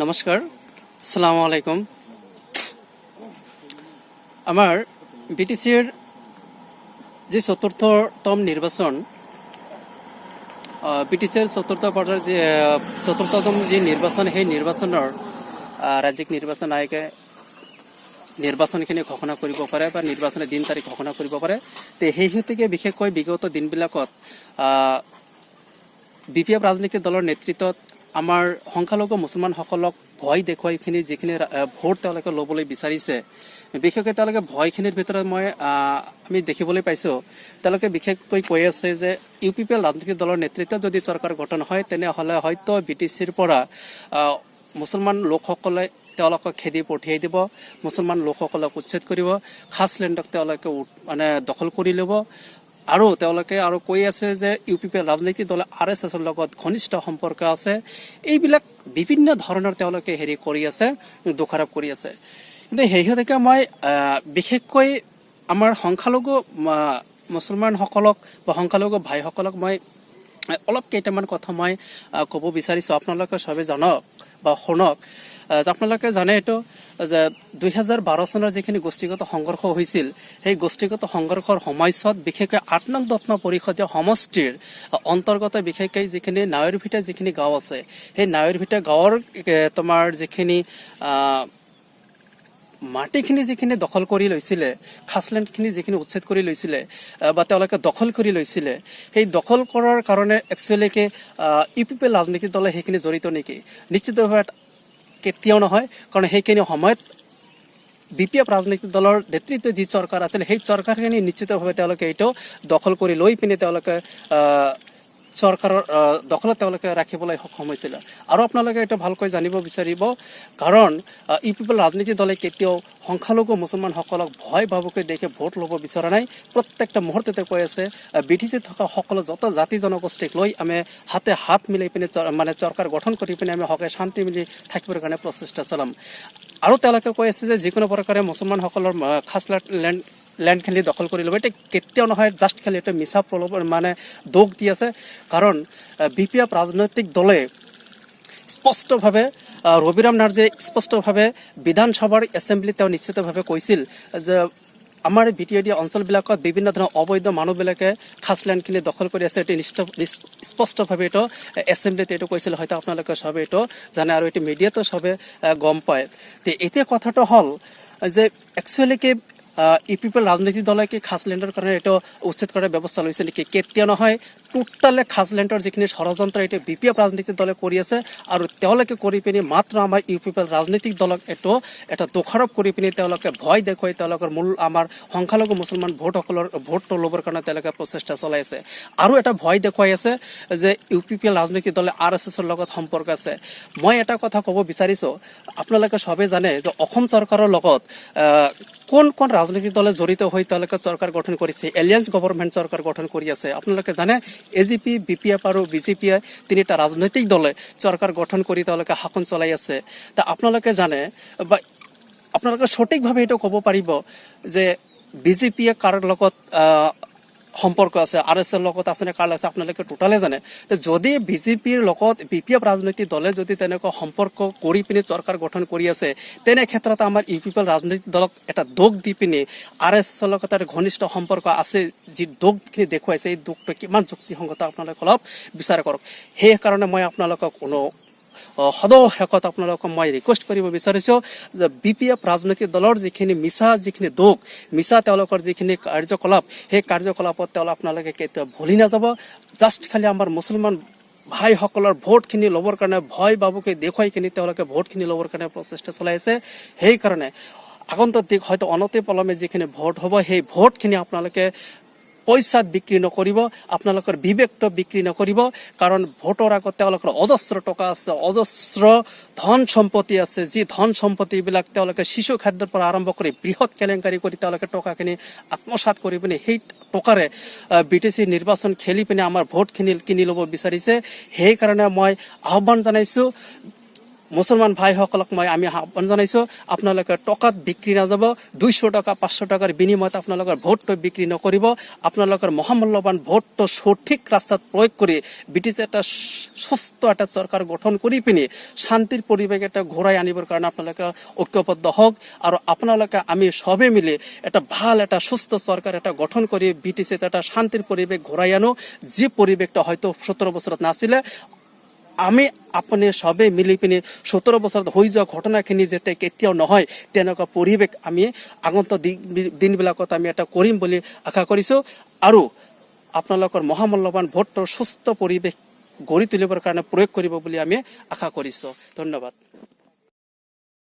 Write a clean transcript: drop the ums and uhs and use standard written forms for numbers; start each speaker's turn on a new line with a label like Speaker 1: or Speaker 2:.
Speaker 1: নমস্কাৰ আসসালামু আলাইকুম আমাৰ বিটিসিৰ যে চতুৰ্থতম নিৰ্বাচন বিটিসিৰ চতুৰ্থ পৰ্যায়ৰ যে চতুৰ্থতম যে নিৰ্বাচন সেই নিৰ্বাচনৰ ৰাজ্যিক নিৰ্বাচন আয়োগে নিৰ্বাচনখিনি ঘোষণা কৰিব পাৰে বা নিৰ্বাচনৰ দিন তাৰিখ ঘোষণা কৰিব পাৰে তে সেই হেতুকে বিশেষকৈ বিগত দিনবিলাকত বিপিএফ ৰাজনৈতিক দলৰ নেতৃত্বত আমাৰ সংখ্যালঘু মুছলমানসকলক ভয় দেখুৱাইখিনি যিখিনি ভোট তেওঁলোকে ল'বলৈ বিচাৰিছে বিশেষকৈ তেওঁলোকে ভয়খিনিৰ ভিতৰত আমি দেখিবলৈ পাইছোঁ তেওঁলোকে বিশেষকৈ কৈ আছে যে UPPL ৰাজনৈতিক দলৰ নেতৃত্বত যদি চৰকাৰ গঠন হয় তেনেহ'লে হয়তো বিটিসিৰ পৰা মুছলমান লোকসকলে তেওঁলোকক খেদি পঠিয়াই দিব মুছলমান লোকসকলক উচ্ছেদ কৰিব খাছ লেণ্ডক তেওঁলোকে দখল কৰি ল'ব আৰু তেওঁলোকে আৰু কৈ আছে যে UPPL ৰাজনৈতিক দলে RSSৰ লগত ঘনিষ্ঠ সম্পৰ্ক আছে এইবিলাক বিভিন্ন ধৰণৰ তেওঁলোকে কৰি আছে দোষাৰোপ কৰি আছে কিন্তু সেইহেতুকে মই বিশেষকৈ আমাৰ সংখ্যালঘু মুছলমানসকলক বা সংখ্যালঘু ভাইসকলক মই অলপ কেইটামান কথা মই ক'ব বিচাৰিছোঁ আপোনালোকে সবে জানক বা শুনক আপোনালোকে জানে এইটো যে 2012 চনৰ যিখিনি গোষ্ঠীগত সংঘৰ্ষ হৈছিল সেই গোষ্ঠীগত সংঘৰ্ষৰ সময়ছোৱাত বিশেষকৈ 8 নং দত্ম পৰিষদীয় সমষ্টিৰ অন্তৰ্গত বিশেষকৈ যিখিনি নাৱৰভিটা যিখিনি গাঁও আছে সেই নাৱৰভিটা গাঁৱৰ তোমাৰ যিখিনি মাটিখিনি যিখিনি দখল কৰি লৈছিলে খাছলেণ্ডখিনি যিখিনি উচ্ছেদ কৰি লৈছিলে বা তেওঁলোকে দখল কৰি লৈছিলে সেই দখল কৰাৰ কাৰণে একচুৱেলিকে UPPL ৰাজনৈতিক দলে সেইখিনি জড়িত নেকি নিশ্চিতভাৱে কেতিয়াও নহয় কাৰণ সেইখিনি সময়ত বিপিএফ ৰাজনৈতিক দলৰ নেতৃত্বত যি চৰকাৰ আছিল সেই চৰকাৰখিনি নিশ্চিতভাৱে তেওঁলোকে এইটো দখল কৰি লৈ পিনে তেওঁলোকে চৰকাৰৰ দখলত তেওঁলোকে ৰাখিবলৈ সক্ষম হৈছিল আৰু আপোনালোকে এটা ভালকৈ জানিব বিচাৰিব কাৰণ UPPL ৰাজনৈতিক দলে কেতিয়াও সংখ্যালঘু মুছলমানসকলক ভয় ভাবুকৈ দেখি ভোট ল'ব বিচৰা নাই প্ৰত্যেকটা মুহূৰ্ততে কৈ আছে বিটিসিত থকা সকলো যত জাতি জনগোষ্ঠীক লৈ আমি হাতে হাত মিলাই পিনে চৰকাৰ গঠন কৰি পিনে আমি হকে শান্তি মিলি থাকিবৰ কাৰণে প্ৰচেষ্টা চলাম আৰু তেওঁলোকে কৈ আছে যে যিকোনো প্ৰকাৰে মুছলমানসকলৰ খাছ লেণ্ডখিনি দখল কৰি ল'ব এটা কেতিয়াও নহয় জাষ্ট খালি এটা মিছা প্ৰলোভন দোষ দি আছে কাৰণ বিপিএফ ৰাজনৈতিক দলে স্পষ্টভাৱে ৰবিৰাম নাৰ্জীয়ে স্পষ্টভাৱে বিধানসভাৰ এছেম্বলি তেওঁ নিশ্চিতভাৱে কৈছিল যে আমাৰ BTID অঞ্চলবিলাকত বিভিন্ন ধৰণৰ অবৈধ মানুহবিলাকে খাছ লেণ্ডখিনি দখল কৰি আছে এইটো স্পষ্টভাৱে এইটো এছেম্বলিত এইটো কৈছিল হয়তো আপোনালোকে সবে এইটো জানে আৰু এইটো মিডিয়াতো সবে গম পায় তে এতিয়া কথাটো হ'ল যে একচুৱেলিকে UPPL ৰাজনৈতিক দলে কি খাছ লেণ্ডৰ কাৰণে এইটো উচ্ছেদ কৰাৰ ব্যৱস্থা লৈছে নেকি কেতিয়া নহয় টোটালে খাছ লেণ্ডৰ যিখিনি ষড়যন্ত্ৰ এইটো BPF ৰাজনৈতিক দলে কৰি আছে আৰু তেওঁলোকে কৰি পিনি মাত্ৰ আমাৰ UPPL ৰাজনৈতিক দলক এইটো এটা দোষাৰোপ কৰি পিনি তেওঁলোকে ভয় দেখুৱাই তেওঁলোকৰ মূল আমাৰ সংখ্যালঘু মুছলমান ভোট ল'বৰ কাৰণে তেওঁলোকে প্ৰচেষ্টা চলাই আছে আৰু এটা ভয় দেখুৱাই আছে যে UPPL ৰাজনৈতিক দলে RSSৰ লগত সম্পৰ্ক আছে মই এটা কথা ক'ব বিচাৰিছোঁ আপোনালোকে সবে জানে যে অসম চৰকাৰৰ লগত কোন কোন ৰাজনৈতিক দলে জড়িত হৈ তেওঁলোকে চৰকাৰ গঠন কৰিছে এলিয়েন্স গভৰ্ণমেণ্ট চৰকাৰ গঠন কৰি আছে আপোনালোকে জানে AGP BPF আৰু BJP তিনিটা ৰাজনৈতিক দলে চৰকাৰ গঠন কৰি তেওঁলোকে শাসন চলাই আছে তা আপোনালোকে জানে বা আপোনালোকে সঠিকভাৱে এইটো ক'ব পাৰিব যে BJP কাৰ লগত সম্পৰ্ক আছে RSSৰ লগত আছে নে কাৰ আছে আপোনালোকে টোটালে জানে যদি BJPৰ লগত BPF ৰাজনৈতিক দলে যদি তেনেকুৱা সম্পৰ্ক কৰি পিনে চৰকাৰ গঠন কৰি আছে তেনে ক্ষেত্ৰত আমাৰ UPPL ৰাজনৈতিক দলক এটা দোষ দি পিনে RSSৰ লগত এটা ঘনিষ্ঠ সম্পৰ্ক আছে যি দোষখিনি দেখুৱাইছে এই দোষটো কিমান যুক্তিসংগত আপোনালোকে অলপ বিচাৰ কৰক সেইকাৰণে মই আপোনালোকক সদৌ শেষত আপোনালোকক মই ৰিকুৱেষ্ট কৰিব বিচাৰিছোঁ যে BPF ৰাজনৈতিক দলৰ যিখিনি দোষ মিছা তেওঁলোকৰ যিখিনি কাৰ্যকলাপ সেই কাৰ্যকলাপত আপোনালোকে কেতিয়াও ভুলি নাযাব জাষ্ট খালি আমাৰ মুছলমান ভাইসকলৰ ভোটখিনি ল'বৰ কাৰণে ভয় বাবুকে দেখুৱাই কিনি তেওঁলোকে ভোটখিনি ল'বৰ কাৰণে প্ৰচেষ্টা চলাই আছে সেইকাৰণে আগন্তুক দিন হয়তো অনতি পলমে যিখিনি ভোট হ'ব সেই ভোটখিনি আপোনালোকে পইচাত বিক্ৰী নকৰিব আপোনালোকৰ বিবেকটো বিক্ৰী নকৰিব কাৰণ ভোটৰ আগত তেওঁলোকৰ অজস্ৰ টকা আছে অজস্ৰ ধন সম্পত্তি আছে যি ধন সম্পত্তিবিলাক তেওঁলোকে শিশু খাদ্যৰ পৰা আৰম্ভ কৰি বৃহৎ কেলেংকাৰী কৰি তেওঁলোকে টকাখিনি আত্মসাৎ কৰি পিনে সেই টকাৰে BTC নিৰ্বাচন খেলি পিনে আমাৰ ভোটখিনি কিনি ল'ব বিচাৰিছে সেইকাৰণে মই আহ্বান জনাইছোঁ মুছলমান ভাইসকলক মই আমি আহ্বান জনাইছোঁ, আপোনালোকে টকাত বিক্ৰী নাযাব, 200 টকা 500 টকাৰ বিনিময়ত আপোনালোকৰ ভোটটো বিক্ৰী নকৰিব। আপোনালোকৰ মহামূল্যৱান ভোটটো সঠিক ৰাস্তাত প্ৰয়োগ কৰি ব্ৰিটিছে এটা সুস্থ এটা চৰকাৰ গঠন কৰি পিনি শান্তিৰ পৰিৱেশ এটা ঘূৰাই আনিবৰ কাৰণে আপোনালোকে ঐক্যবদ্ধ হওক। আৰু আপোনালোকে আমি সবে মিলি এটা ভাল এটা সুস্থ চৰকাৰ এটা গঠন কৰি ব্ৰিটিছে এটা শান্তিৰ পৰিৱেশ ঘূৰাই আনো, যি পৰিৱেশটা হয়তো 17 বছৰত নাছিলে। আমি আপুনি সবে মিলি পিনি 17 বছৰত হৈ যোৱা ঘটনাখিনি যাতে কেতিয়াও নহয় তেনেকুৱা পৰিৱেশ আমি আগন্তুক দিনবিলাকত আমি এটা কৰিম বুলি আশা কৰিছোঁ। আৰু আপোনালোকৰ মহামূল্যৱান ভোটৰ সুস্থ পৰিৱেশ গঢ়ি তুলিবৰ কাৰণে প্ৰয়োগ কৰিব বুলি আমি আশা কৰিছোঁ। ধন্যবাদ।